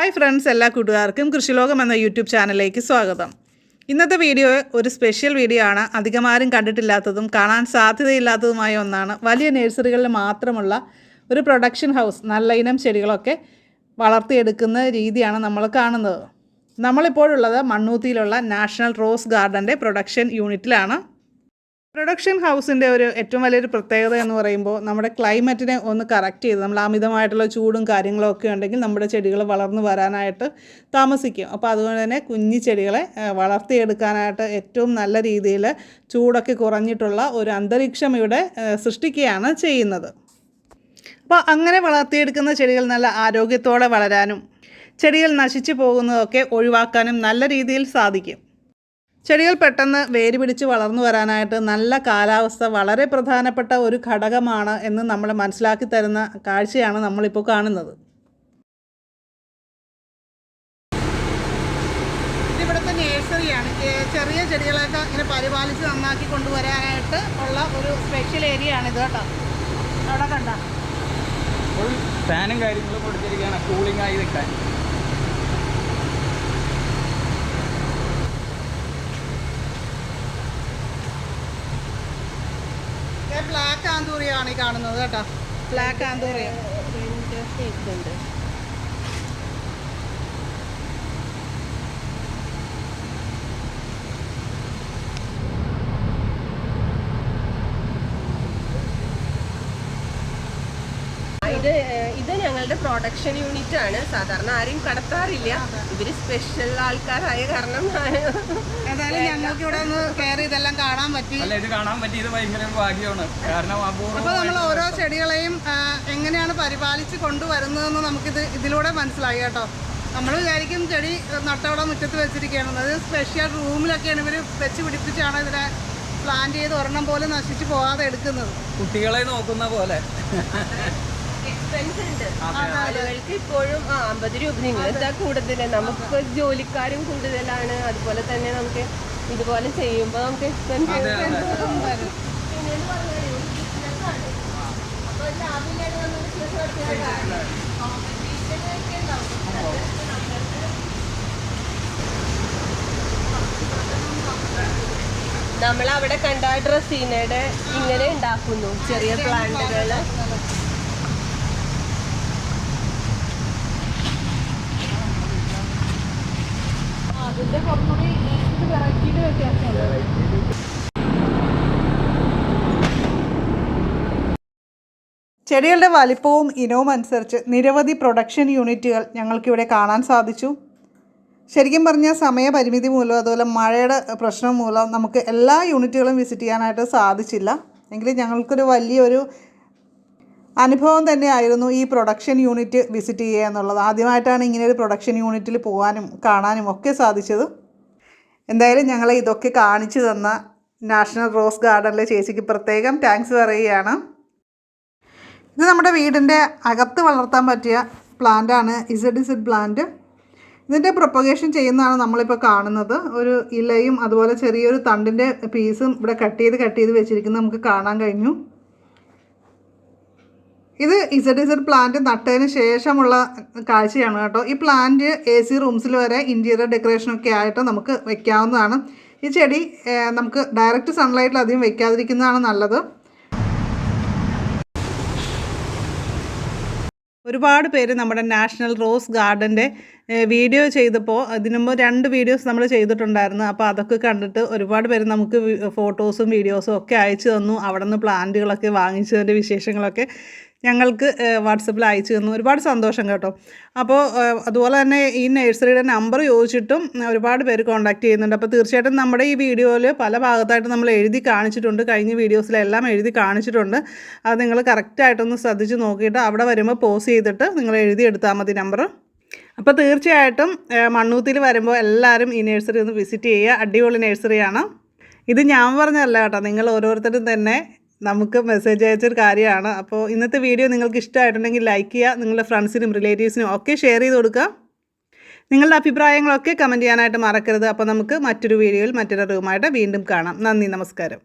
Hi friends, എല്ലാ കൂട്ടുകാർക്കും കൃഷിലോകം എന്ന യൂട്യൂബ് ചാനലിലേക്ക് സ്വാഗതം. ഇന്നത്തെ വീഡിയോ ഒരു സ്പെഷ്യൽ വീഡിയോ ആണ്. അധികമാരും കണ്ടിട്ടില്ലാത്തതും കാണാൻ സാധ്യതയില്ലാത്തതുമായ ഒന്നാണ്. വലിയ നഴ്സറികളിൽ മാത്രമുള്ള ഒരു പ്രൊഡക്ഷൻ ഹൗസ്, നല്ല ഇനം ചെടികളൊക്കെ വളർത്തിയെടുക്കുന്ന രീതിയാണ് നമ്മൾ കാണുന്നത്. നമ്മളിപ്പോഴുള്ളത് മണ്ണൂത്തിയിലുള്ള നാഷണൽ റോസ് ഗാർഡൻ്റെ പ്രൊഡക്ഷൻ യൂണിറ്റിലാണ്. പ്രൊഡക്ഷൻ ഹൗസിൻ്റെ ഏറ്റവും വലിയൊരു പ്രത്യേകത എന്ന് പറയുമ്പോൾ നമ്മുടെ ക്ലൈമറ്റിനെ ഒന്ന് കറക്റ്റ് ചെയ്ത്, നമ്മൾ അമിതമായിട്ടുള്ള ചൂടും കാര്യങ്ങളൊക്കെ ഉണ്ടെങ്കിൽ നമ്മുടെ ചെടികൾ വളർന്നു വരാനായിട്ട് താമസിക്കും. അപ്പോൾ അതുകൊണ്ട് തന്നെ കുഞ്ഞു ചെടികളെ വളർത്തിയെടുക്കാനായിട്ട് ഏറ്റവും നല്ല രീതിയിൽ ചൂടൊക്കെ കുറഞ്ഞിട്ടുള്ള ഒരു അന്തരീക്ഷം ഇവിടെ സൃഷ്ടിക്കുകയാണ് ചെയ്യുന്നത്. അപ്പോൾ അങ്ങനെ വളർത്തിയെടുക്കുന്ന ചെടികൾ നല്ല ആരോഗ്യത്തോടെ വളരാനും ചെടികൾ നശിച്ചു പോകുന്നതൊക്കെ ഒഴിവാക്കാനും നല്ല രീതിയിൽ സാധിക്കും. ചെടികൾ പെട്ടെന്ന് വേര് പിടിച്ച് വളർന്നു വരാനായിട്ട് നല്ല കാലാവസ്ഥ വളരെ പ്രധാനപ്പെട്ട ഒരു ഘടകമാണ് എന്ന് നമ്മൾ മനസ്സിലാക്കി തരുന്ന കാഴ്ചയാണ് നമ്മളിപ്പോൾ കാണുന്നത്. ഇവിടുത്തെ നഴ്സറിയാണ്. ചെറിയ ചെടികളൊക്കെ ഇങ്ങനെ പരിപാലിച്ച് നന്നാക്കി കൊണ്ടുവരാനായിട്ട് ഉള്ള ഒരു സ്പെഷ്യൽ ഏരിയ ആണിത് കേട്ടോ. അവിടെ കണ്ട ഫാനും കാര്യങ്ങളും കൊടുത്തിരിക്കുകയാണ് കൂളിംഗ് ആയി നിൽക്കാൻ. ബ്ലാക്ക് ആന്തൂറിയാണ് ഈ കാണുന്നത് കേട്ടോ. ബ്ലാക്ക് ആന്തൂറിയ ഇത് ഞങ്ങളുടെ പ്രൊഡക്ഷൻ യൂണിറ്റ് ആണ്. സാധാരണ ആരെയും കടത്താറില്ല. ഇവര് സ്പെഷ്യൽ ആൾക്കാരായ കാരണം ഏതായാലും ഞങ്ങൾക്ക് ഇവിടെ ഒന്ന് കയറി ഇതെല്ലാം കാണാൻ പറ്റി. ഇത് ഭയങ്കര ഭാഗ്യമാണ്. കാരണം അപ്പോൾ നമ്മൾ ഓരോ ചെടികളെയും എങ്ങനെയാണ് പരിപാലിച്ച് കൊണ്ടുവരുന്നതെന്ന് നമുക്കിത് ഇതിലൂടെ മനസ്സിലായി കേട്ടോ. നമ്മൾ വിചാരിക്കും ചെടി നട്ടവിടെ മുറ്റത്ത് വെച്ചിരിക്കുകയാണ്. അത് സ്പെഷ്യൽ റൂമിലൊക്കെയാണ് ഇവർ വെച്ച് പിടിപ്പിച്ചാണ് ഇതിനെ പ്ലാന്റ് ചെയ്ത് ഒരെണ്ണം പോലെ നശിച്ചു പോകാതെ എടുക്കുന്നത്. കുട്ടികളെ നോക്കുന്ന പോലെ. എക്സ്പെൻസ് ഉണ്ട് ആളുകൾക്ക് ഇപ്പോഴും 50 രൂപ. നിങ്ങളെന്താ കൂടുതൽ, നമുക്ക് ജോലിക്കാരും കൂടുതലാണ്. അതുപോലെ തന്നെ നമുക്ക് ഇതുപോലെ ചെയ്യുമ്പോൾ നമുക്ക് എക്സ്പെൻസ് നമ്മളവിടെ കണ്ട ഡ്രസ്സീനയുടെ ഇങ്ങനെ ഉണ്ടാക്കുന്നു ചെറിയ പ്ലാന്റുകൾ. ചെടികളുടെ വലിപ്പവും ഇനവും അനുസരിച്ച് നിരവധി പ്രൊഡക്ഷൻ യൂണിറ്റുകൾ ഞങ്ങൾക്കിവിടെ കാണാൻ സാധിച്ചു. ശരിക്കും പറഞ്ഞാൽ സമയപരിമിതി മൂലം അതുപോലെ മഴയുടെ പ്രശ്നം മൂലം നമുക്ക് എല്ലാ യൂണിറ്റുകളും വിസിറ്റ് ചെയ്യാനായിട്ട് സാധിച്ചില്ല. എങ്കിലും ഞങ്ങൾക്കൊരു വലിയൊരു അനുഭവം തന്നെയായിരുന്നു ഈ പ്രൊഡക്ഷൻ യൂണിറ്റ് വിസിറ്റ് ചെയ്യുക എന്നുള്ളത്. ആദ്യമായിട്ടാണ് ഇങ്ങനെയൊരു പ്രൊഡക്ഷൻ യൂണിറ്റിൽ പോകാനും കാണാനും ഒക്കെ സാധിച്ചത്. എന്തായാലും ഞങ്ങളെ ഇതൊക്കെ കാണിച്ചു തന്ന നാഷണൽ റോസ് ഗാർഡനിലെ ചേച്ചിക്ക് പ്രത്യേകം താങ്ക്സ് പറയുകയാണ്. ഇത് നമ്മുടെ വീടിൻ്റെ അകത്ത് വളർത്താൻ പറ്റിയ പ്ലാന്റാണ്, ഇസഡ് പ്ലാന്റ്. ഇതിൻ്റെ പ്രൊപ്പഗേഷൻ ചെയ്യുന്നതാണ് നമ്മളിപ്പോൾ കാണുന്നത്. ഒരു ഇലയും അതുപോലെ ചെറിയൊരു തണ്ടിൻ്റെ പീസും ഇവിടെ കട്ട് ചെയ്ത് വെച്ചിരിക്കുന്നത് നമുക്ക് കാണാൻ കഴിഞ്ഞു. ഇത് ഇസഡ് പ്ലാന്റ് നട്ടതിന് ശേഷമുള്ള കാഴ്ചയാണ് കേട്ടോ. ഈ പ്ലാന്റ് AC റൂംസിൽ വരെ ഇൻറ്റീരിയർ ഡെക്കറേഷനൊക്കെ ആയിട്ട് നമുക്ക് വെക്കാവുന്നതാണ്. ഈ ചെടി നമുക്ക് ഡയറക്റ്റ് സൺലൈറ്റിൽ അധികം വെക്കാതിരിക്കുന്നതാണ് നല്ലത്. ഒരുപാട് പേര് നമ്മുടെ നാഷണൽ റോസ് ഗാർഡൻ്റെ വീഡിയോ ചെയ്തപ്പോൾ ഇതിനു മുമ്പ് 2 വീഡിയോസ് നമ്മൾ ചെയ്തിട്ടുണ്ടായിരുന്നു. അപ്പോൾ അതൊക്കെ കണ്ടിട്ട് ഒരുപാട് പേര് നമുക്ക് ഫോട്ടോസും വീഡിയോസും ഒക്കെ അയച്ചു തന്നു. അവിടെ നിന്ന് പ്ലാന്റുകളൊക്കെ വാങ്ങിച്ചതിൻ്റെ വിശേഷങ്ങളൊക്കെ ഞങ്ങൾക്ക് വാട്സപ്പിൽ അയച്ചു തന്നു. ഒരുപാട് സന്തോഷം കേട്ടോ. അപ്പോൾ അതുപോലെ തന്നെ ഈ നഴ്സറിയുടെ നമ്പർ ചോദിച്ചിട്ടും ഒരുപാട് പേര് കോൺടാക്റ്റ് ചെയ്യുന്നുണ്ട്. അപ്പോൾ തീർച്ചയായിട്ടും നമ്മുടെ ഈ വീഡിയോയിൽ പല ഭാഗത്തായിട്ട് നമ്മൾ എഴുതി കാണിച്ചിട്ടുണ്ട്. കഴിഞ്ഞ വീഡിയോസിലെല്ലാം എഴുതി കാണിച്ചിട്ടുണ്ട്. അത് നിങ്ങൾ കറക്റ്റായിട്ടൊന്ന് ശ്രദ്ധിച്ച് നോക്കിയിട്ട് അവിടെ വരുമ്പോൾ പോസ് ചെയ്തിട്ട് നിങ്ങൾ എഴുതിയെടുത്താൽ മതി നമ്പർ. അപ്പോൾ തീർച്ചയായിട്ടും മണ്ണൂത്തിയിൽ വരുമ്പോൾ എല്ലാവരും ഈ നഴ്സറി ഒന്ന് വിസിറ്റ് ചെയ്യുക. അടിപൊളി നഴ്സറിയാണ്. ഇത് ഞാൻ പറഞ്ഞതല്ല കേട്ടോ, നിങ്ങൾ ഓരോരുത്തരും തന്നെ നമുക്ക് മെസ്സേജ് അയച്ചൊരു കാര്യമാണ്. അപ്പോൾ ഇന്നത്തെ വീഡിയോ നിങ്ങൾക്ക് ഇഷ്ടമായിട്ടുണ്ടെങ്കിൽ ലൈക്ക് ചെയ്യുക. നിങ്ങളുടെ ഫ്രണ്ട്സിനും റിലേറ്റീവ്സിനും ഒക്കെ ഷെയർ ചെയ്ത് കൊടുക്കുക. നിങ്ങളുടെ അഭിപ്രായങ്ങളൊക്കെ കമൻറ്റ് ചെയ്യാനായിട്ട് മറക്കരുത്. അപ്പോൾ നമുക്ക് മറ്റൊരു വീഡിയോയിൽ മറ്റൊരു അറിവുമായിട്ട് വീണ്ടും കാണാം. നന്ദി, നമസ്കാരം.